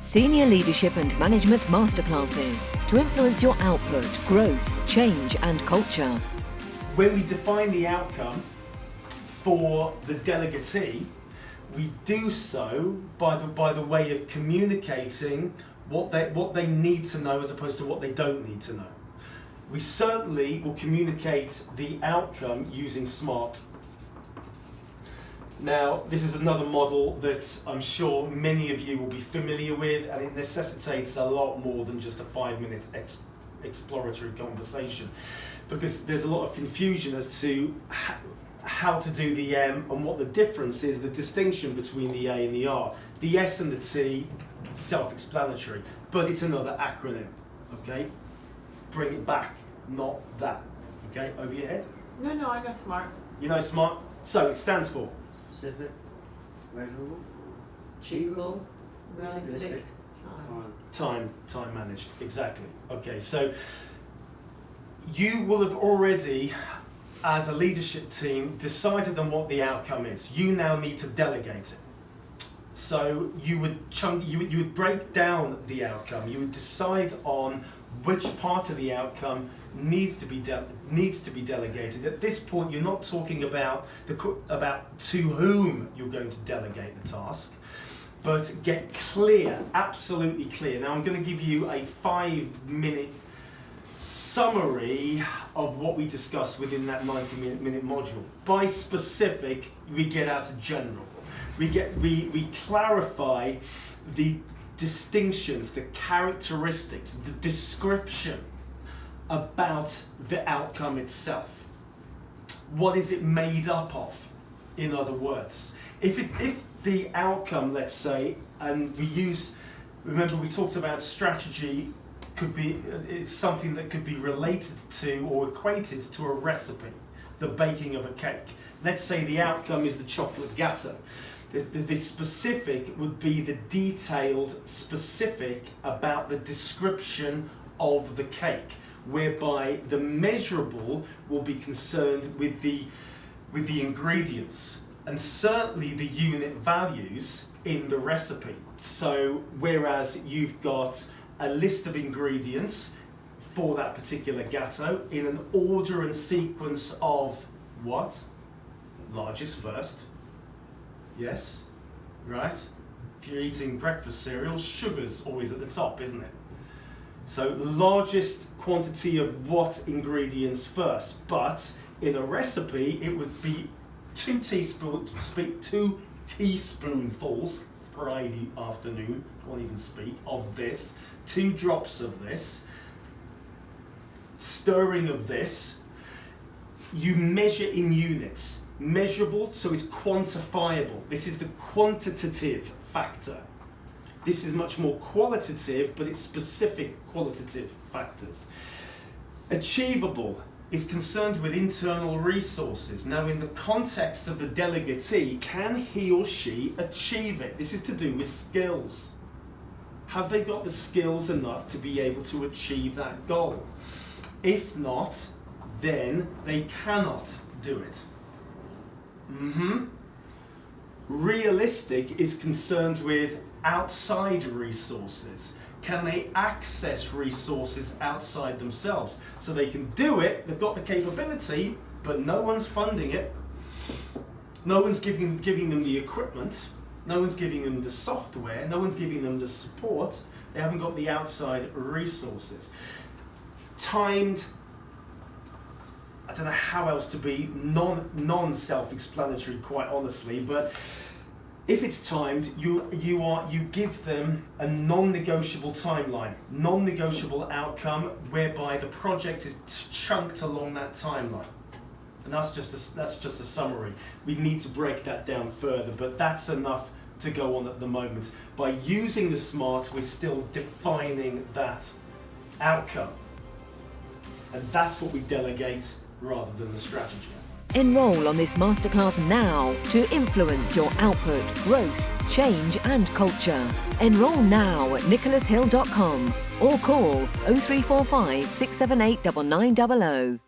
Senior Leadership and Management Masterclasses to influence your output, growth, change and culture. When we define the outcome for the delegatee, we do so by the way of communicating what they need to know as opposed to what they don't need to know. We certainly will communicate the outcome using SMART. Now, this is another model that I'm sure many of you will be familiar with, and it necessitates a lot more than just a 5-minute exploratory conversation, because there's a lot of confusion as to how to do the M and what the difference is, the distinction between the A and the R. The S and the T, self-explanatory, but it's another acronym, okay? Bring it back, not that, okay? Over your head? No, I know SMART. You know SMART? So it stands for? Specific, measurable, Achievable, realistic, Time managed, exactly. Okay, so you will have already, as a leadership team, decided on what the outcome is. You now need to delegate it. So you would break down the outcome. You would decide on which part of the outcome needs to be delegated. At this point, you're not talking about to whom you're going to delegate the task, but get clear, absolutely clear. Now, I'm going to give you a 5-minute summary of what we discussed within that 90-minute module. By specific, we get out to general. We clarify the distinctions, the characteristics, the description about the outcome itself. What is it made up of? In other words, if the outcome, let's say, and remember we talked about strategy it's something that could be related to or equated to a recipe, the baking of a cake. Let's say the outcome is the chocolate gâteau. The specific would be the detailed specific about the description of the cake, whereby the measurable will be concerned with the ingredients and certainly the unit values in the recipe. So whereas you've got a list of ingredients for that particular gâteau in an order and sequence of what? Largest first. Yes, right? If you're eating breakfast cereal, sugar's always at the top, isn't it? So largest quantity of what ingredients first, but in a recipe it would be 2 teaspoonfuls Friday afternoon, can't even speak, of this, 2 drops of this, stirring of this. You measure in units. Measurable, so it's quantifiable. This is the quantitative factor. This is much more qualitative, but it's specific qualitative factors. Achievable is concerned with internal resources. Now, in the context of the delegatee, can he or she achieve it? This is to do with skills. Have they got the skills enough to be able to achieve that goal? If not, then they cannot do it. Realistic is concerned with outside resources. Can they access resources outside themselves? So they can do it, they've got the capability, but no one's funding it. No one's giving them the equipment. No one's giving them the software. No one's giving them the support. They haven't got the outside resources. Timed, I don't know how else to be non-self-explanatory, quite honestly, but if it's timed, you give them a non-negotiable timeline, non-negotiable outcome, whereby the project is chunked along that timeline. And that's just a summary. We need to break that down further, but that's enough to go on at the moment. By using the SMART, we're still defining that outcome. And that's what we delegate rather than the strategy. Enroll on this masterclass now to influence your output, growth, change and culture. Enroll now at nicholashill.com or call 0345 678 9900.